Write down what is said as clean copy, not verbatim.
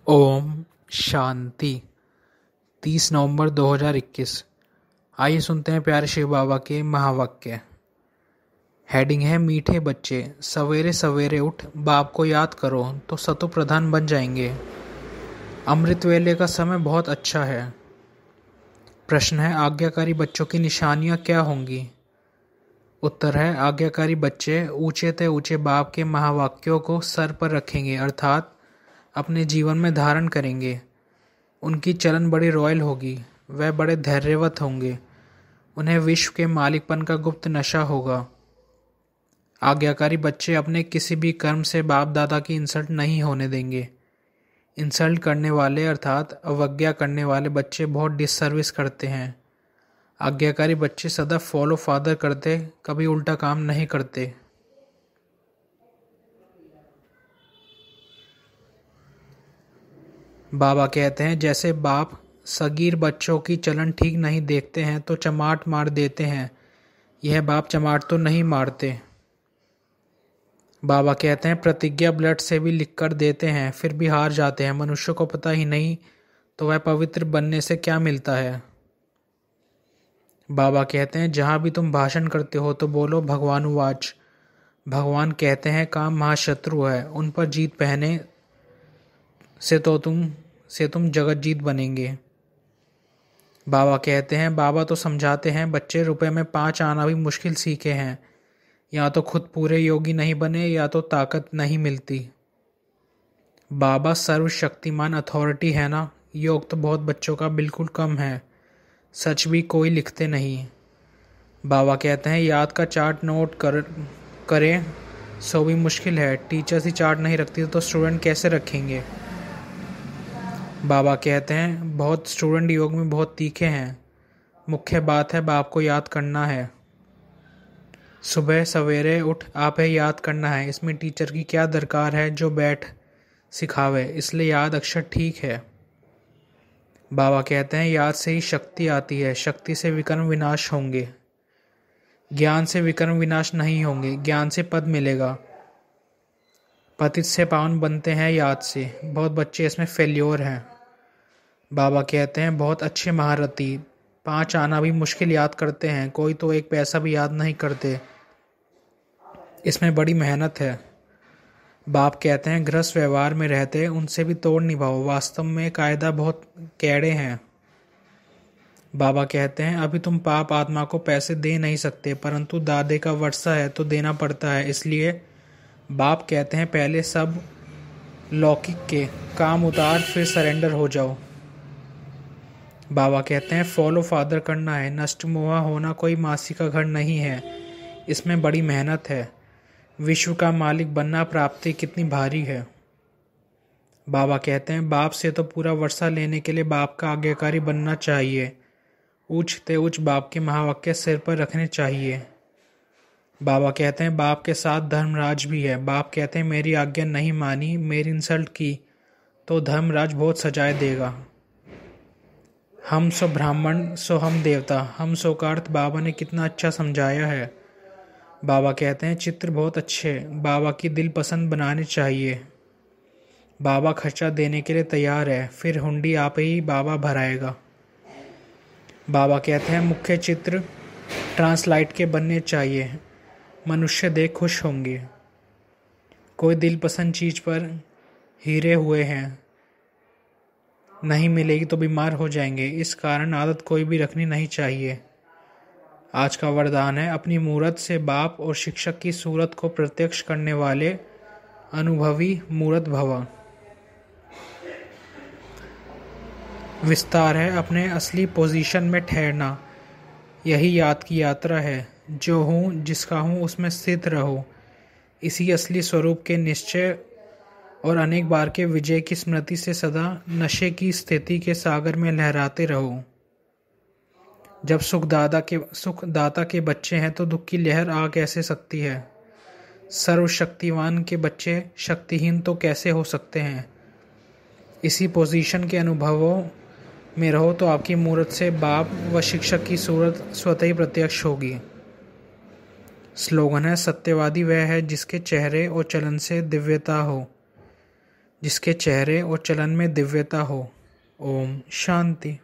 ओम शांति। 30 नवंबर 2021। आइए सुनते हैं प्यारे शिव बाबा के महावाक्य। हेडिंग है मीठे बच्चे, सवेरे सवेरे उठ बाप को याद करो तो सतो प्रधान बन जाएंगे। अमृत वेले का समय बहुत अच्छा है। प्रश्न है, आज्ञाकारी बच्चों की निशानियां क्या होंगी? उत्तर है, आज्ञाकारी बच्चे ऊंचे ते ऊंचे बाप के महावाक्यों को सर पर रखेंगे, अर्थात अपने जीवन में धारण करेंगे। उनकी चलन बड़ी रॉयल होगी, वह बड़े धैर्यवत होंगे, उन्हें विश्व के मालिकपन का गुप्त नशा होगा। आज्ञाकारी बच्चे अपने किसी भी कर्म से बाप दादा की इंसल्ट नहीं होने देंगे। इंसल्ट करने वाले अर्थात अवज्ञा करने वाले बच्चे बहुत डिससर्विस करते हैं। आज्ञाकारी बच्चे सदा फॉलो फादर करते, कभी उल्टा काम नहीं करते। बाबा कहते हैं, जैसे बाप सगीर बच्चों की चलन ठीक नहीं देखते हैं तो चमाट मार देते हैं, यह बाप चमाट तो नहीं मारते। बाबा कहते हैं, प्रतिज्ञा ब्लड से भी लिख कर देते हैं, फिर भी हार जाते हैं। मनुष्य को पता ही नहीं तो वह पवित्र बनने से क्या मिलता है। बाबा कहते हैं, जहाँ भी तुम भाषण करते हो तो बोलो भगवानुवाच। भगवान कहते हैं, काम महाशत्रु है, उन पर जीत पहने से तुम जगत जीत बनेंगे। बाबा कहते हैं, बाबा तो समझाते हैं, बच्चे रुपए में 5 आना भी मुश्किल सीखे हैं। या तो खुद पूरे योगी नहीं बने या तो ताकत नहीं मिलती। बाबा सर्वशक्तिमान अथॉरिटी है ना, योग तो बहुत बच्चों का बिल्कुल कम है, सच भी कोई लिखते नहीं। बाबा कहते हैं, याद का चार्ट नोट करें सो भी मुश्किल है, टीचर्स ही चार्ट नहीं रखती तो स्टूडेंट कैसे रखेंगे। बाबा कहते हैं, बहुत स्टूडेंट योग में बहुत तीखे हैं, मुख्य बात है बाप को याद करना है। सुबह सवेरे उठ आपे याद करना है, इसमें टीचर की क्या दरकार है जो बैठ सिखावे, इसलिए याद अक्षर ठीक है। बाबा कहते हैं, याद से ही शक्ति आती है, शक्ति से विकर्म विनाश होंगे, ज्ञान से विकर्म विनाश नहीं होंगे, ज्ञान से पद मिलेगा। पतित से पावन बनते हैं याद से, बहुत बच्चे इसमें फेल्योर हैं। बाबा कहते हैं, बहुत अच्छे महारथी 5 आना भी मुश्किल याद करते हैं, कोई तो 1 पैसा भी याद नहीं करते, इसमें बड़ी मेहनत है। बाप कहते हैं, गृहस्थ व्यवहार में रहते उनसे भी तोड़ निभाओ, वास्तव में कायदा बहुत कैड़े हैं। बाबा कहते हैं, अभी तुम पाप आत्मा को पैसे दे नहीं सकते, परंतु दादे का वर्षा है तो देना पड़ता है, इसलिए बाप कहते हैं, पहले सब लौकिक के काम उतार फिर सरेंडर हो जाओ। बाबा कहते हैं, फॉलो फादर करना है, नष्ट मोहा होना कोई मासी का घर नहीं है, इसमें बड़ी मेहनत है। विश्व का मालिक बनना प्राप्ति कितनी भारी है। बाबा कहते हैं, बाप से तो पूरा वर्षा लेने के लिए बाप का आज्ञाकारी बनना चाहिए, उच्च ते उच्च बाप के महावाक्य सिर पर रखने चाहिए। बाबा कहते हैं, बाप के साथ धर्मराज भी है। बाप कहते हैं, मेरी आज्ञा नहीं मानी, मेरी इंसल्ट की तो धर्मराज बहुत सजाए देगा। हम सो ब्राह्मण सो हम देवता, हम सो का अर्थ बाबा ने कितना अच्छा समझाया है। बाबा कहते हैं, चित्र बहुत अच्छे, बाबा की दिल पसंद बनाने चाहिए। बाबा खर्चा देने के लिए तैयार है, फिर हुंडी आप ही बाबा भराएगा। बाबा कहते हैं, मुख्य चित्र ट्रांसलाइट के बनने चाहिए, मनुष्य देख खुश होंगे। कोई दिल पसंद चीज पर हीरे हुए हैं, नहीं मिलेगी तो बीमार हो जाएंगे, इस कारण आदत कोई भी रखनी नहीं चाहिए। आज का वरदान है, अपनी मूरत से बाप और शिक्षक की सूरत को प्रत्यक्ष करने वाले अनुभवी मूरत भव। विस्तार है, अपने असली पोजीशन में ठहरना, यही याद की यात्रा है। जो हूँ जिसका हूँ उसमें स्थित रहो, इसी असली स्वरूप के निश्चय और अनेक बार के विजय की स्मृति से सदा नशे की स्थिति के सागर में लहराते रहो। जब सुखदाता के बच्चे हैं तो दुख की लहर आ कैसे सकती है। सर्वशक्तिवान के बच्चे शक्तिहीन तो कैसे हो सकते हैं। इसी पोजीशन के अनुभवों में रहो तो आपकी मूरत से बाप व शिक्षक की सूरत स्वतः ही प्रत्यक्ष होगी। स्लोगन है, सत्यवादी वह है जिसके चेहरे और चलन से दिव्यता हो। जिसके चेहरे और चलन में दिव्यता हो। ओम शांति।